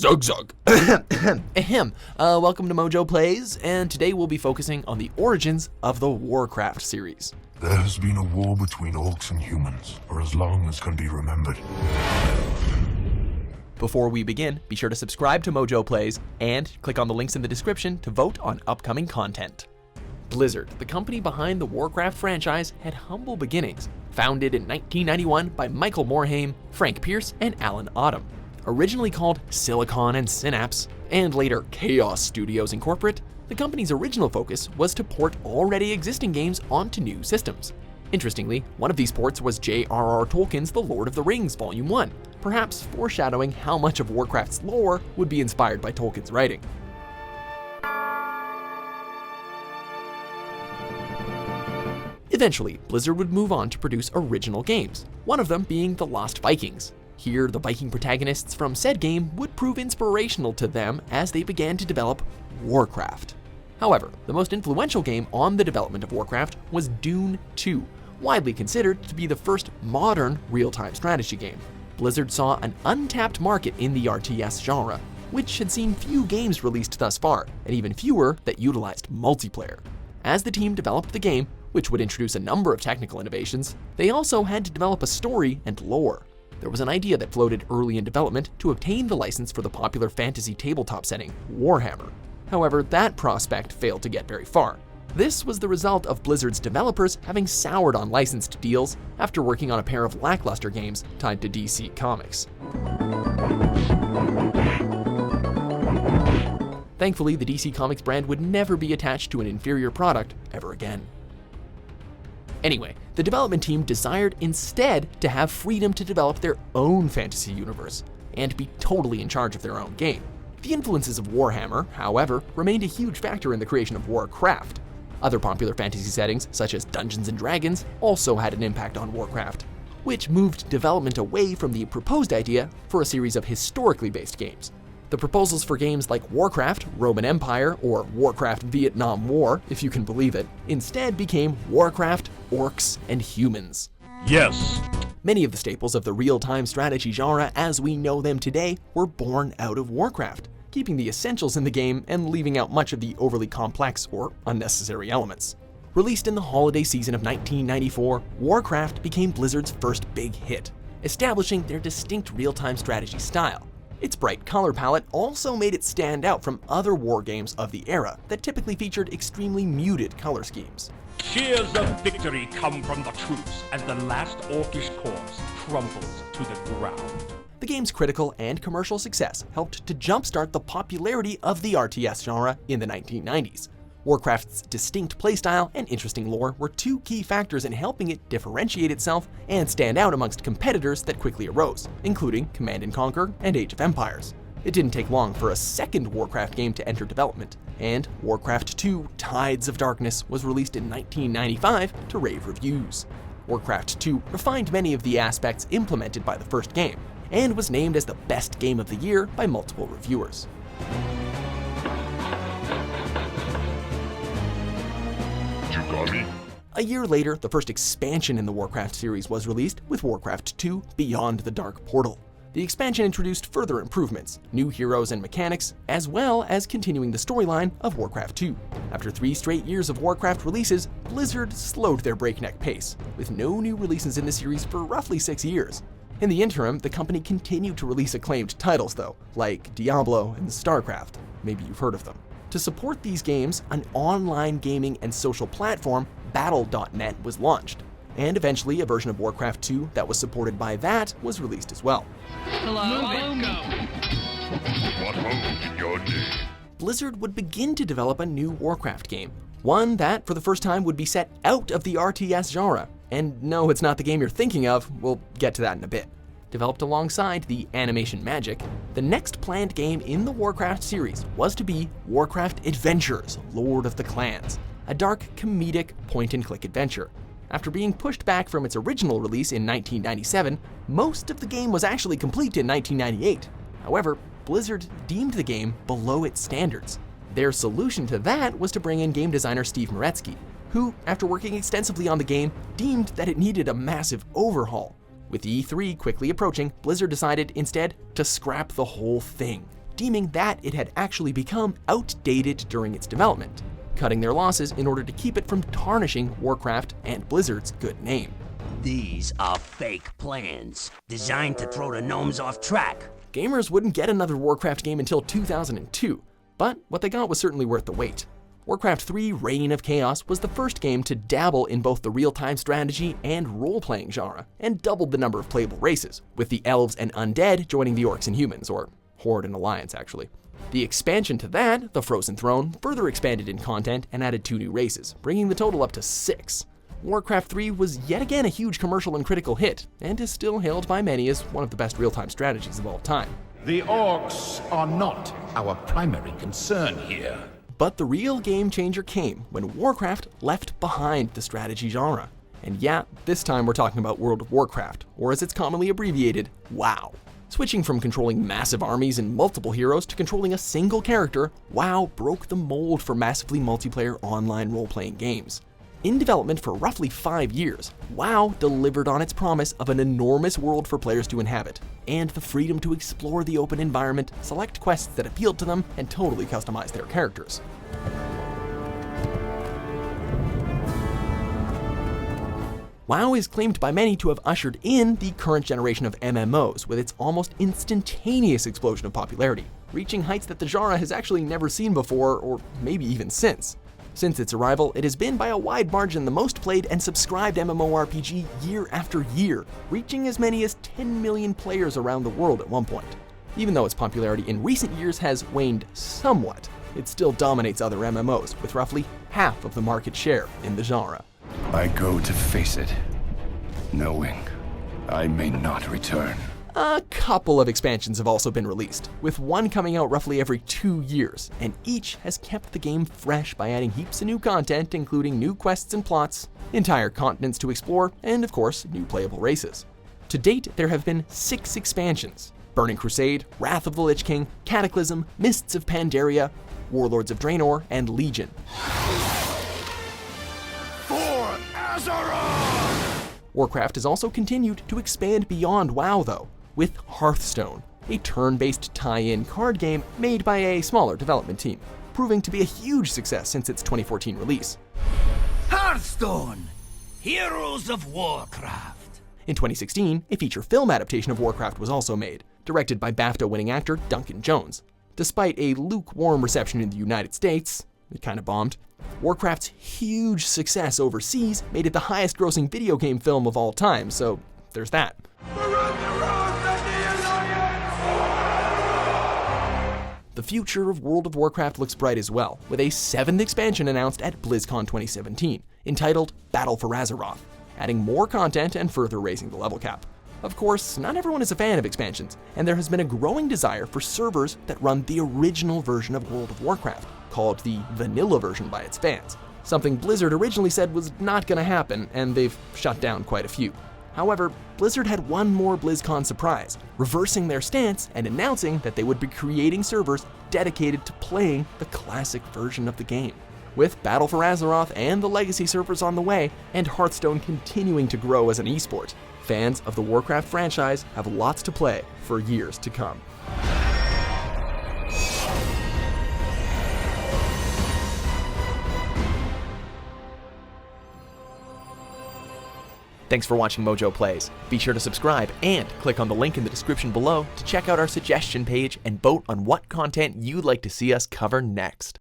Zug-zug. Ahem. Welcome to MojoPlays, and today we'll be focusing on the origins of the Warcraft series. There has been a war between orcs and humans for as long as can be remembered. Before we begin, be sure to subscribe to MojoPlays and click on the links in the description to vote on upcoming content. Blizzard, the company behind the Warcraft franchise, had humble beginnings, founded in 1991 by Michael Morhaime, Frank Pierce, and Alan Autumn. Originally called Silicon and Synapse, and later Chaos Studios Incorporated, the company's original focus was to port already existing games onto new systems. Interestingly, one of these ports was J.R.R. Tolkien's The Lord of the Rings Volume 1, perhaps foreshadowing how much of Warcraft's lore would be inspired by Tolkien's writing. Eventually, Blizzard would move on to produce original games, one of them being The Lost Vikings. Here, the Viking protagonists from said game would prove inspirational to them as they began to develop Warcraft. However, the most influential game on the development of Warcraft was Dune 2, widely considered to be the first modern real-time strategy game. Blizzard saw an untapped market in the RTS genre, which had seen few games released thus far, and even fewer that utilized multiplayer. As the team developed the game, which would introduce a number of technical innovations, they also had to develop a story and lore. There was an idea that floated early in development to obtain the license for the popular fantasy tabletop setting, Warhammer. However, that prospect failed to get very far. This was the result of Blizzard's developers having soured on licensed deals after working on a pair of lackluster games tied to DC Comics. Thankfully, the DC Comics brand would never be attached to an inferior product ever again. Anyway, the development team desired instead to have freedom to develop their own fantasy universe and be totally in charge of their own game. The influences of Warhammer, however, remained a huge factor in the creation of Warcraft. Other popular fantasy settings, such as Dungeons and Dragons, also had an impact on Warcraft, which moved development away from the proposed idea for a series of historically based games. The proposals for games like Warcraft, Roman Empire, or Warcraft Vietnam War, if you can believe it, instead became Warcraft, Orcs, and Humans. Yes! Many of the staples of the real-time strategy genre as we know them today were born out of Warcraft, keeping the essentials in the game and leaving out much of the overly complex or unnecessary elements. Released in the holiday season of 1994, Warcraft became Blizzard's first big hit, establishing their distinct real-time strategy style. Its bright color palette also made it stand out from other war games of the era that typically featured extremely muted color schemes. Cheers of victory come from the troops as the last orcish corpse crumbles to the ground. The game's critical and commercial success helped to jumpstart the popularity of the RTS genre in the 1990s. Warcraft's distinct playstyle and interesting lore were two key factors in helping it differentiate itself and stand out amongst competitors that quickly arose, including Command & Conquer and Age of Empires. It didn't take long for a second Warcraft game to enter development, and Warcraft 2: Tides of Darkness was released in 1995 to rave reviews. Warcraft 2 refined many of the aspects implemented by the first game, and was named as the best game of the year by multiple reviewers. A year later, the first expansion in the Warcraft series was released with Warcraft 2: Beyond the Dark Portal. The expansion introduced further improvements, new heroes and mechanics, as well as continuing the storyline of Warcraft 2. After 3 straight years of Warcraft releases, Blizzard slowed their breakneck pace, with no new releases in the series for roughly 6 years. In the interim, the company continued to release acclaimed titles though, like Diablo and StarCraft. Maybe you've heard of them. To support these games, an online gaming and social platform, Battle.net, was launched, and eventually a version of Warcraft 2 that was supported by that was released as well. Hello, What hope in your name? Blizzard would begin to develop a new Warcraft game, one that for the first time would be set out of the RTS genre. And no, it's not the game you're thinking of, we'll get to that in a bit. Developed alongside the animation magic, the next planned game in the Warcraft series was to be Warcraft Adventures: Lord of the Clans, a dark, comedic point-and-click adventure. After being pushed back from its original release in 1997, most of the game was actually complete in 1998. However, Blizzard deemed the game below its standards. Their solution to that was to bring in game designer Steve Meretzky, who, after working extensively on the game, deemed that it needed a massive overhaul. With E3 quickly approaching, Blizzard decided instead to scrap the whole thing, deeming that it had actually become outdated during its development, cutting their losses in order to keep it from tarnishing Warcraft and Blizzard's good name. These are fake plans, designed to throw the gnomes off track. Gamers wouldn't get another Warcraft game until 2002, but what they got was certainly worth the wait. Warcraft 3 Reign of Chaos was the first game to dabble in both the real-time strategy and role-playing genre, and doubled the number of playable races, with the elves and undead joining the orcs and humans, or Horde and Alliance actually. The expansion to that, the Frozen Throne, further expanded in content and added 2 new races, bringing the total up to 6. Warcraft 3 was yet again a huge commercial and critical hit, and is still hailed by many as one of the best real-time strategies of all time. The orcs are not our primary concern here. But the real game changer came when Warcraft left behind the strategy genre. And yeah, this time we're talking about World of Warcraft, or as it's commonly abbreviated, WoW. Switching from controlling massive armies and multiple heroes to controlling a single character, WoW broke the mold for massively multiplayer online role-playing games. In development for roughly 5 years, WoW delivered on its promise of an enormous world for players to inhabit, and the freedom to explore the open environment, select quests that appealed to them, and totally customize their characters. WoW is claimed by many to have ushered in the current generation of MMOs with its almost instantaneous explosion of popularity, reaching heights that the genre has actually never seen before, or maybe even since. Since its arrival, it has been by a wide margin the most played and subscribed MMORPG year after year, reaching as many as 10 million players around the world at one point. Even though its popularity in recent years has waned somewhat, it still dominates other MMOs, with roughly half of the market share in the genre. I go to face it, knowing I may not return. A couple of expansions have also been released, with one coming out roughly every 2 years, and each has kept the game fresh by adding heaps of new content, including new quests and plots, entire continents to explore, and of course, new playable races. To date, there have been 6 expansions: Burning Crusade, Wrath of the Lich King, Cataclysm, Mists of Pandaria, Warlords of Draenor, and Legion. For Azeroth! Warcraft has also continued to expand beyond WoW though, with Hearthstone, a turn-based tie-in card game made by a smaller development team, proving to be a huge success since its 2014 release. Hearthstone! Heroes of Warcraft! In 2016, a feature film adaptation of Warcraft was also made, directed by BAFTA-winning actor Duncan Jones. Despite a lukewarm reception in the United States, it kinda bombed, Warcraft's huge success overseas made it the highest-grossing video game film of all time, so there's that. The future of World of Warcraft looks bright as well, with a 7th expansion announced at BlizzCon 2017, entitled Battle for Azeroth, adding more content and further raising the level cap. Of course, not everyone is a fan of expansions, and there has been a growing desire for servers that run the original version of World of Warcraft, called the vanilla version by its fans, something Blizzard originally said was not going to happen, and they've shut down quite a few. However, Blizzard had one more BlizzCon surprise, reversing their stance and announcing that they would be creating servers dedicated to playing the classic version of the game. With Battle for Azeroth and the Legacy servers on the way, and Hearthstone continuing to grow as an esport, fans of the Warcraft franchise have lots to play for years to come. Thanks for watching Mojo Plays. Be sure to subscribe and click on the link in the description below to check out our suggestion page and vote on what content you'd like to see us cover next.